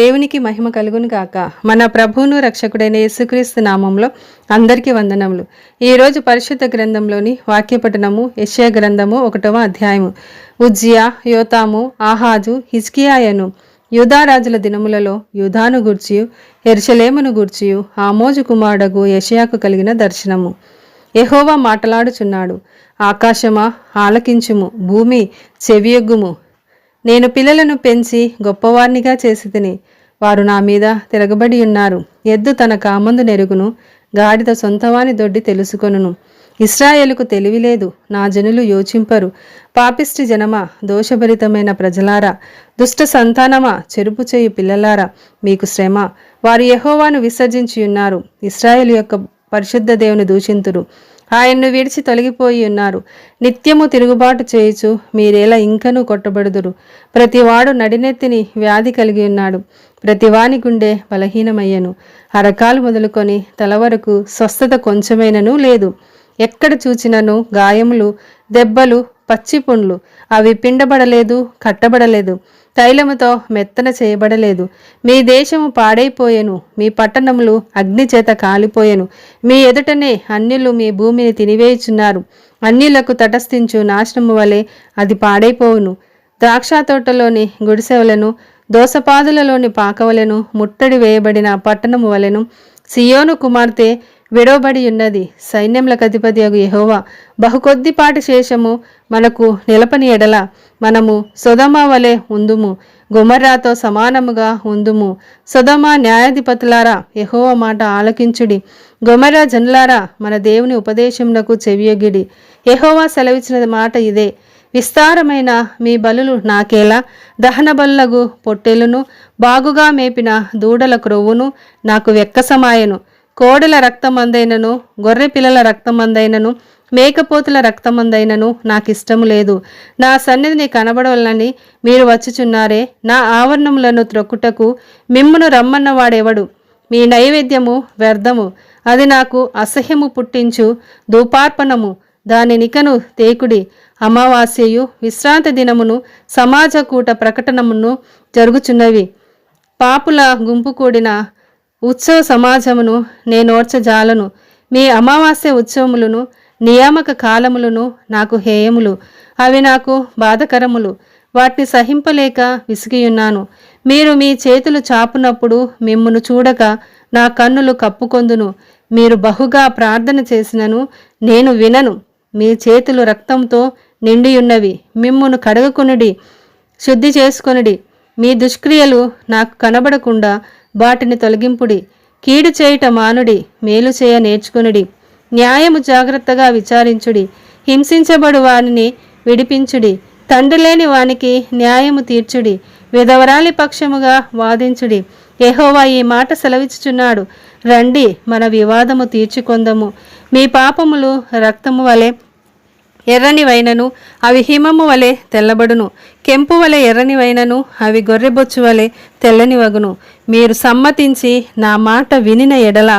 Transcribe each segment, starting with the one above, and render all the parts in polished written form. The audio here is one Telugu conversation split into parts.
దేవునికి మహిమ కలుగును గాక. మన ప్రభువును రక్షకుడైన యేసుక్రీస్తు నామంలో అందరికీ వందనములు. ఈరోజు పరిశుద్ధ గ్రంథంలోని వాక్యపఠనము యెషయా గ్రంథము 1వ అధ్యాయము. ఉజ్జియా, యోతాము, ఆహాజు, హిజ్కియాయను యూదారాజుల దినములలో యూదాను గూర్చియు యెరూషలేమును గూర్చియు ఆమోజు కుమారుడగు యెషయాకు కలిగిన దర్శనము. యెహోవా మాటలాడుచున్నాడు. ఆకాశమా ఆలకించుము, భూమి చెవియొగ్గుము. నేను పిల్లలను పెంచి గొప్పవారినిగా చేసితిని, వారు నా మీద తిరగబడి ఉన్నారు. ఎద్దు తన కామందు నెరుగును, గాడిద సొంతవాని దొడ్డి తెలుసుకొనును. ఇశ్రాయేలుకు తెలివిలేదు, నా జనులు యోచింపరు. పాపిష్టి జనమా, దోషభరితమైన ప్రజలారా, దుష్ట సంతానమా, చెరుపు చేయు పిల్లలారా, మీకు శ్రమ. వారు యెహోవాను విసర్జించి ఉన్నారు, ఇశ్రాయేలు యొక్క పరిశుద్ధ దేవుని దూషింతురు. ఆయన్ను విడిచి తొలగిపోయి ఉన్నారు. నిత్యము తిరుగుబాటు చేయుచు మీరేలా ఇంకనూ కొట్టబడుదురు. ప్రతివాడు నడినెత్తిని వ్యాధి కలిగి ఉన్నాడు, ప్రతివాని గుండె బలహీనమయ్యను. అరకాలు మొదలుకొని తల వరకు స్వస్థత కొంచెమైనను లేదు. ఎక్కడ చూచినను గాయములు, దెబ్బలు, పచ్చిపుండ్లు. అవి పిండబడలేదు, కట్టబడలేదు, తైలముతో మెత్తన చేయబడలేదు. మీ దేశము పాడైపోయెను, మీ పట్టణములు అగ్ని చేత కాలిపోయెను. మీ ఎదుటనే అన్యులు మీ భూమిని తినివేయుచున్నారు. అన్యులకు తటస్థించు నాశనము వలె అది పాడైపోవును. ద్రాక్ష తోటలోని గుడిసెవలను, దోసపాదులలోని పాకవలెను, ముట్టడి వేయబడిన పట్టణము వలెను సియోను కుమార్తె విడవబడి ఉన్నది. సైన్యములకు అధిపతియగు యెహోవా బహుకొద్దిపాటి శేషము మనకు నిలపని ఎడల మనము సొదొమ వలె ఉందుము, గొమొర్రాతో సమానముగా ఉందుము. సొదొమ న్యాయాధిపతులారా, యెహోవా మాట ఆలకించుడి. గొమొర్రా జనులారా, మన దేవుని ఉపదేశమునకు చెవియొగ్గిడి. యెహోవా సెలవిచ్చిన మాట ఇదే: విస్తారమైన మీ బలులు నాకేలా? దహన బలులగు పొట్టెలును, బాగుగా మేపిన దూడల క్రొవ్వును నాకు వెక్కసమాయెను. కోడెల రక్తమందైనను, గొర్రె పిల్లల రక్తమందైనను, మేకపోతుల రక్తమందైనను నాకిష్టము లేదు. నా సన్నిధిని కనబడవలనని మీరు వచ్చుచున్నారే. నా ఆవరణములను త్రొక్కుటకు మిమ్మును రమ్మన్నవాడెవడు? మీ నైవేద్యము వ్యర్థము, అది నాకు అసహ్యము పుట్టించు ధూపార్పణము. దానినికను తేకుడి. అమావాస్యయు విశ్రాంతి దినమును సమాజ కూట ప్రకటనమును జరుగుచున్నవి. పాపుల గుంపు కూడిన ఉత్సవ సమాజమును నేనోర్చజాలను. మీ అమావాస్య ఉత్సవములను నియామక కాలములను నాకు హేయములు, అవి నాకు బాధకరములు. వాటిని సహింపలేక విసిగియున్నాను. మీరు మీ చేతులు చాపునప్పుడు మిమ్మును చూడక నా కన్నులు కప్పుకొందును. మీరు బహుగా ప్రార్థన చేసినను నేను వినను. మీ చేతులు రక్తంతో నిండియున్నవి. మిమ్మును కడగకొనుడి, శుద్ధి చేసుకొనుడి. మీ దుష్క్రియలు నాకు కనబడకుండా వాటిని తొలగింపుడి. కీడు చేయుట మానుడి, మేలు చేయ నేర్చుకొనుడి. న్యాయము జాగ్రత్తగా విచారించుడి. హింసించబడు వానిని విడిపించుడి. తండ్రి లేని వానికి న్యాయము తీర్చుడి. విధవరాలి పక్షముగా వాదించుడి. యెహోవా ఈ మాట సెలవిచ్చుచున్నాడు: రండి, మన వివాదము తీర్చుకొందము. మీ పాపములు రక్తము వలె ఎర్రనివైనను అవి హిమము వలె తెల్లబడును. కెంపు వలె ఎర్రనివైనను అవి గొర్రెబొచ్చు వలె తెల్లనివగును. మీరు సమ్మతించి నా మాట వినిన ఎడల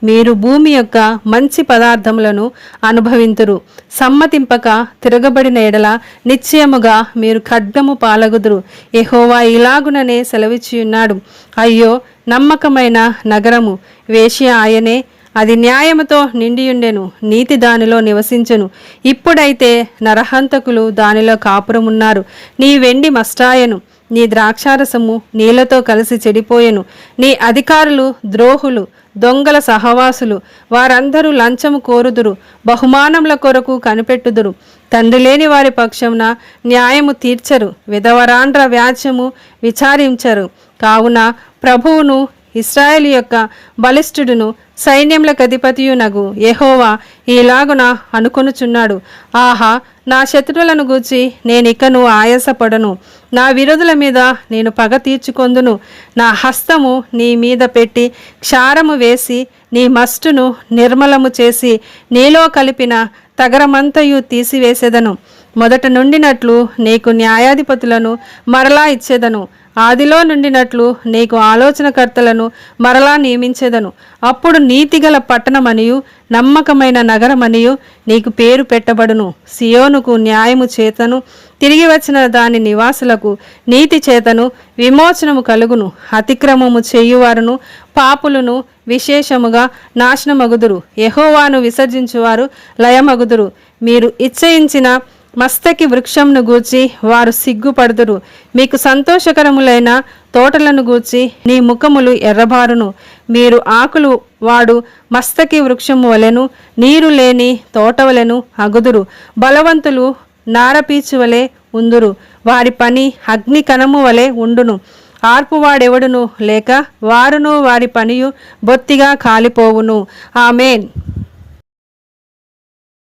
మీరు భూమి యొక్క మంచి పదార్థములను అనుభవింతురు. సమ్మతింపక తిరగబడిన ఎడల నిశ్చయముగా మీరు ఖడ్గము పాలగుదురు. యెహోవా ఇలాగుననే సెలవిచ్చియున్నాడు: అయ్యో, నమ్మకమైన నగరము! వేశ్య ఆయనే, అది న్యాయముతో నిండియుండెను, నీతి దానిలో నివసించెను. ఇప్పుడైతే నరహంతకులు దానిలో కాపురమున్నారు. నీ వెండి మస్టాయను, నీ ద్రాక్షారసము నీళ్లతో కలిసి చెడిపోయెను. నీ అధికారులు ద్రోహులు, దొంగల సహవాసులు. వారందరూ లంచము కోరుదురు, బహుమానముల కొరకు కనిపెట్టుదురు. తండ్రి లేని వారి పక్షమున న్యాయము తీర్చరు, విధవరాండ్ర వ్యాజ్యము విచారించరు. కావున ప్రభువును, ఇశ్రాయేలు యొక్క బలిష్ఠుడును, సైన్యములకు అధిపతియునగు యెహోవా ఈలాగున అనుకొనుచున్నాడు: ఆహా, నా శత్రువులను గూర్చి నేనికను ఆయాసపడను. నా విరోధుల మీద నేను పగ తీర్చుకొందును. నా హస్తము నీ మీద పెట్టి క్షారము వేసి నీ మస్టును నిర్మలము చేసి నీలో కలిపిన తగరమంతయు తీసివేసేదను. మొదట నుండినట్లు నీకు న్యాయాధిపతులను మరలా ఇచ్చేదను. ఆదిలో నుండినట్లు నీకు ఆలోచనకర్తలను మరలా నియమించేదను. అప్పుడు నీతిగల పట్టణమనియు నమ్మకమైన నగరమనియు నీకు పేరు పెట్టబడును. సియోనుకు న్యాయము చేతను, తిరిగి వచ్చిన దాని నివాసులకు నీతి చేతను విమోచనము కలుగును. అతిక్రమము చేయువారును పాపులను విశేషముగా నాశనమగుదురు. యెహోవాను విసర్జించువారు లయమగుదురు. మీరు ఇచ్చయించిన మస్తకి వృక్షంను గూర్చి వారు సిగ్గుపడుదురు. మీకు సంతోషకరములైన తోటలను గూర్చి నీ ముఖములు ఎర్రబారును. మీరు ఆకులు వాడు మస్తకి వృక్షము వలెను, నీరు లేని తోటవలెను అగుదురు. బలవంతులు నారపీచు వలె ఉందురు. వారి పని అగ్ని కణము వలె ఉండును. ఆర్పువాడెవడును లేక వారును వారి పనియు బొత్తిగా కాలిపోవును. ఆమేన్.